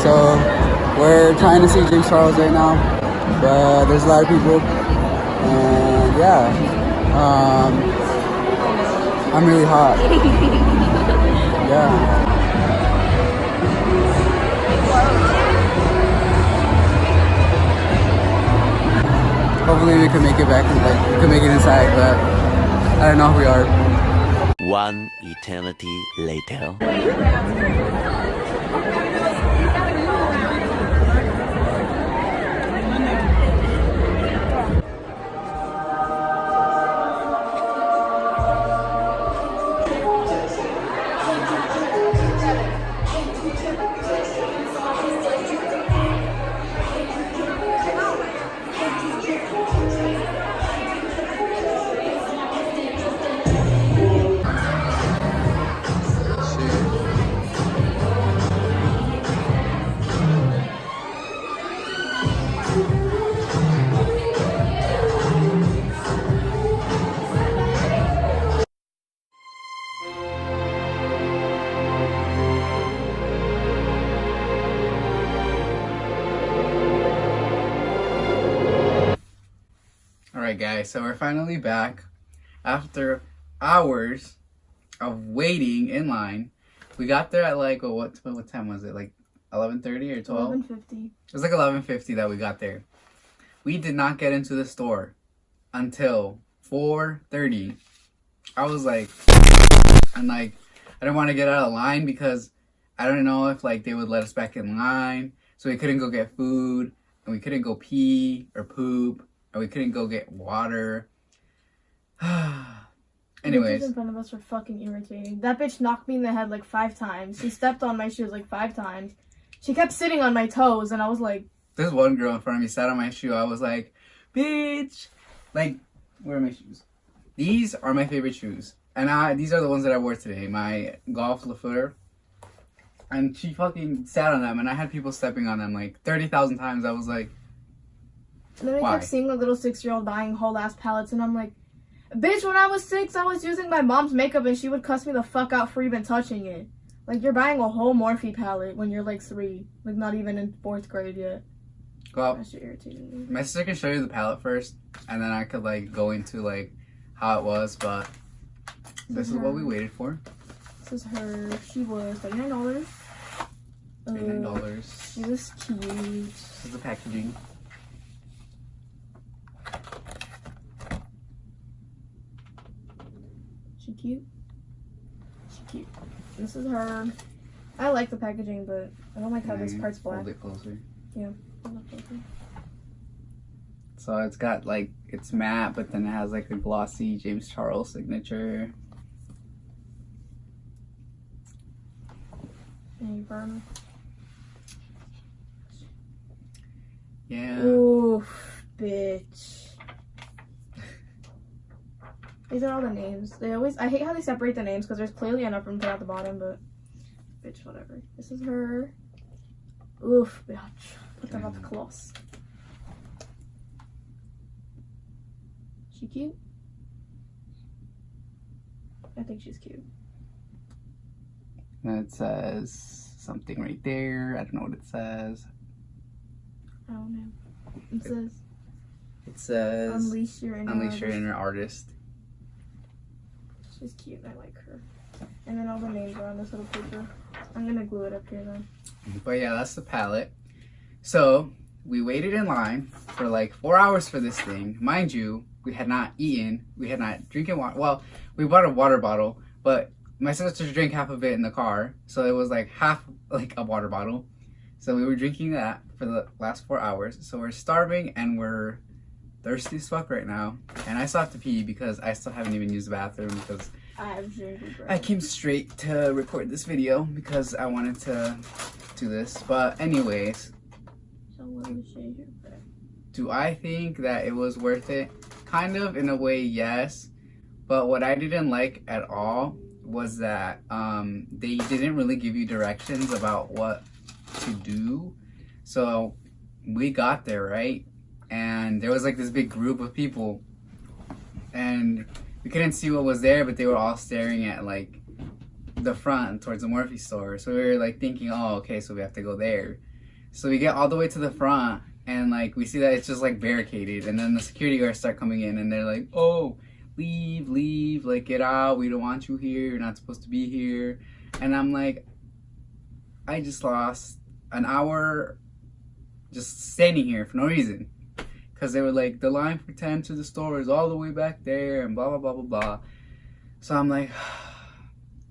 So we're trying to see James Charles right now, but there's a lot of people, and yeah, I'm really hot. Yeah. Hopefully we can make it back, like we can make it inside, but I don't know if we are. One eternity later. Alright guys, so we're finally back after hours of waiting in line. We got there at like, what time was it? Like 11:30 or 12? 11:50. It was like 11:50 that we got there. We did not get into the store until 4:30. I was like, and like, I didn't want to get out of line because I don't know if like they would let us back in line. So we couldn't go get food, and we couldn't go pee or poop. And we couldn't go get water. Anyways. The bitches in front of us were fucking irritating. That bitch knocked me in the head like 5 times. She stepped on my shoes like 5 times. She kept sitting on my toes, and I was like... This one girl in front of me sat on my shoe. I was like, bitch! Like, where are my shoes? These are my favorite shoes. And these are the ones that I wore today. My golf Le Footer. And she fucking sat on them, and I had people stepping on them like 30,000 times. I was like... And then I kept seeing a little 6-year-old buying whole ass palettes, and I'm like, bitch, when I was 6, I was using my mom's makeup, and she would cuss me the fuck out for even touching it. Like, you're buying a whole Morphe palette when you're like 3, like not even in 4th grade yet. Well, that shit irritated me. My sister can show you the palette first, and then I could like go into like how it was, but this is what we waited for. This is her. She was $39. $39. She was cute. This is the packaging. She cute. She cute. This is her. I like the packaging, but I don't like how this part's black. Hold it closer. Yeah. Hold it closer. So it's got like, it's matte, but then it has like a glossy James Charles signature. And you burn. Yeah. Oof, bitch. These are all the names. I hate how they separate the names because there's clearly enough room to at the bottom, but bitch, whatever. This is her. Oof, bitch. Put that up close. She cute? I think she's cute. And it says something right there. I don't know what it says. I don't know. It says Unleash your inner artist. She's cute. I like her. And then all the names are on this little paper. I'm gonna glue it up here though. But yeah, that's the palette. So we waited in line for like 4 hours for this thing. Mind you, we had not eaten. We had not drinking water. Well, we bought a water bottle, but my sister drank half of it in the car. So it was like half like a water bottle. So we were drinking that for the last 4 hours. So we're starving and we're thirsty as fuck right now. And I still have to pee because I still haven't even used the bathroom because I came straight to record this video because I wanted to do this. But anyways, do I think that it was worth it? Kind of, in a way, yes. But what I didn't like at all was that they didn't really give you directions about what to do. So we got there, right? And there was like this big group of people and we couldn't see what was there, but they were all staring at like the front towards the Morphe store. So we were like thinking, oh, okay, so we have to go there. So we get all the way to the front, and like we see that it's just like barricaded, and then the security guards start coming in, and they're like, "Oh, leave, like get out. We don't want you here. You're not supposed to be here." And I'm like, I just lost an hour just standing here for no reason, because they were like, the line for 10 to the store is all the way back there, and blah blah blah blah blah. So I'm like,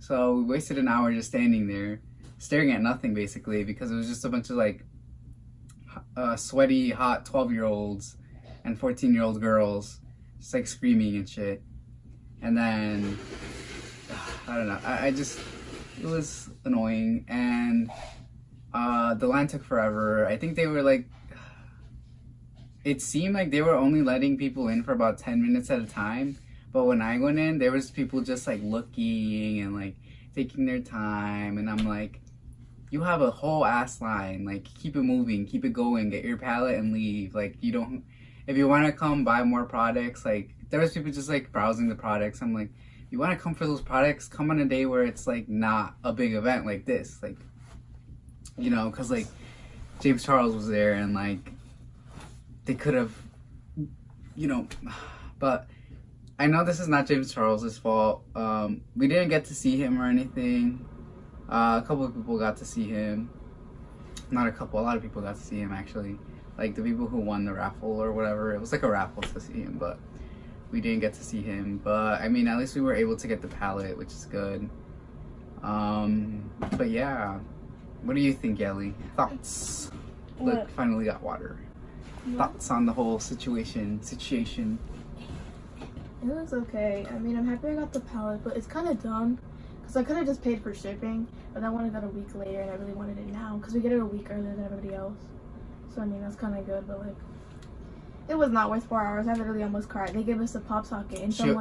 so we wasted an hour just standing there, staring at nothing basically, because it was just a bunch of like sweaty, hot 12-year-olds and 14-year-old girls just like screaming and shit. And then I don't know, I just, it was annoying, and the line took forever. I think they were like, it seemed like they were only letting people in for about 10 minutes at a time, but when I went in, there was people just like looking and like taking their time, and I'm like, you have a whole ass line, like keep it moving, keep it going, get your pallet and leave. Like, you don't, if you want to come buy more products, like there was people just like browsing the products. I'm like, you want to come for those products, come on a day where it's like not a big event like this, like, you know, because like James Charles was there, and like they could have, you know, but I know this is not James Charles's fault. We didn't get to see him or anything. A couple of people got to see him. Not a couple, a lot of people got to see him actually. Like the people who won the raffle or whatever. It was like a raffle to see him, but we didn't get to see him. But I mean, at least we were able to get the pallet, which is good. But yeah. What do you think, Yelly? Thoughts? What? Look, finally got water. Yeah. Thoughts on the whole situation? It was okay. I mean, I'm happy I got the pallet, but it's kind of dumb because I could have just paid for shipping, but I wanted that a week later, and I really wanted it now because we get it a week earlier than everybody else. So I mean, that's kind of good, but like, it was not worth 4 hours. I literally almost cried. They gave us a pop socket, and She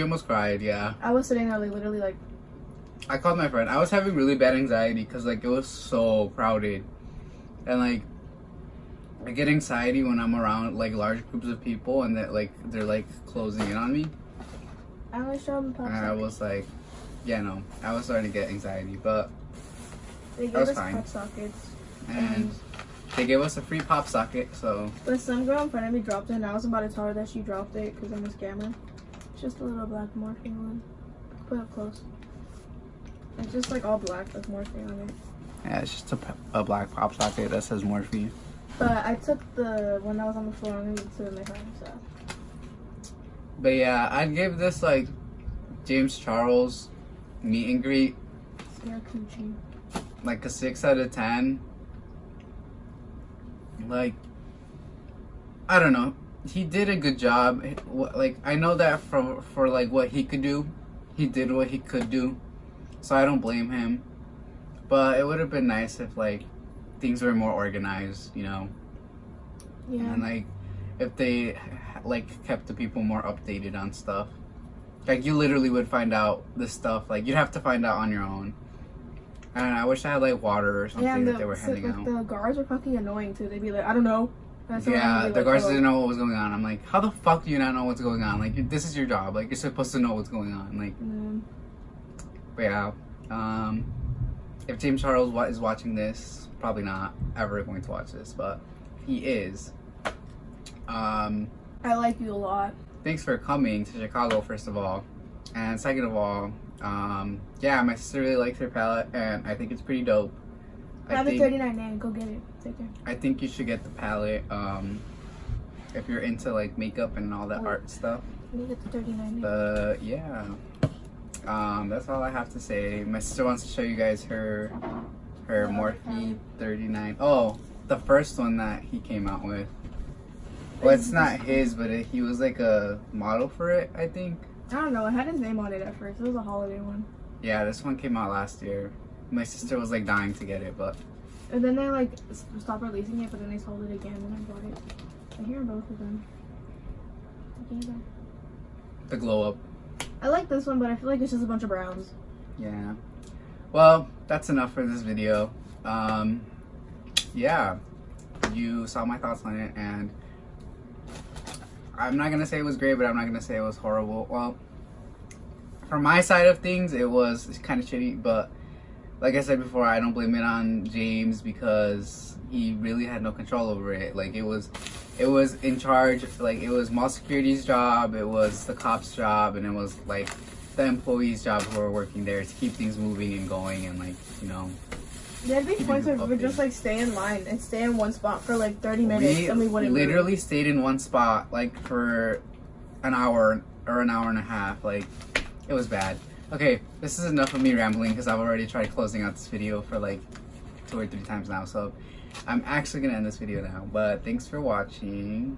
almost cried, yeah. I was sitting there like literally like. I called my friend. I was having really bad anxiety because like it was so crowded, and like I get anxiety when I'm around like large groups of people and that like they're like closing in on me. I always show them pop And socket. I was like, yeah, no, I was starting to get anxiety, but They gave was us fine. pop sockets. and they gave us a free pop socket, so But some girl in front of me dropped it, and I was about to tell her that she dropped it because I'm a scammer. It's just a little black morphine one. Put it up close. It's just like all black with morphine on it. yeah, it's just a black pop socket that says morphine. But I took the one that was on the floor and gave it to my friend, so. But yeah, I'd give this like James Charles meet and greet Scare coochie. like a 6 out of 10. Like, I don't know, he did a good job. Like, I know that for like what he could do, he did what he could do, so I don't blame him. But it would have been nice if like things were more organized, you know. Yeah. And like if they like kept the people more updated on stuff. Like, you literally would find out this stuff, like you'd have to find out on your own. And I wish I had like water or something that they were handing out. The guards were fucking annoying too. They'd be like, I don't know. Yeah, the guards didn't know what was going on. I'm like, how the fuck do you not know what's going on? Like, this is your job. Like, you're supposed to know what's going on. Like, but yeah. If James Charles is watching this, probably not ever going to watch this, but if he is, I like you a lot. thanks for coming to Chicago, first of all. And second of all, yeah, my sister really likes her palette, and I think it's pretty dope. I have a 39 name. Go get it. Take care. I think you should get the palette, if you're into like makeup and all that art stuff. Let me get the 39 name. But yeah, that's all I have to say. My sister wants to show you guys her Morphe 39. Oh, the first one that he came out with. Well, it's not his, but he was like a model for it, I think. I don't know. It had his name on it at first. It was a holiday one. Yeah, this one came out last year. My sister was like dying to get it, but And then they like stopped releasing it, but then they sold it again, and I bought it. I hear both of them. Okay, the glow up. I like this one, but I feel like it's just a bunch of browns. Yeah. Well, that's enough for this video. Yeah, you saw my thoughts on it, and I'm not gonna say it was great, but I'm not gonna say it was horrible. Well, from my side of things, it was kind of shitty, but like I said before, I don't blame it on James because he really had no control over it. Like it was in charge. Like it was mall security's job, it was the cops' job, and it was like the employees' job who were working there to keep things moving and going, and like There'd be points where we would just like stay in line and stay in one spot for like 30 minutes and we wouldn't literally move. stayed in one spot like for an hour or an hour and a half. Like it was bad. Okay, this is enough of me rambling because I've already tried closing out this video for like 2 or 3 times now. So I'm actually gonna end this video now. But thanks for watching.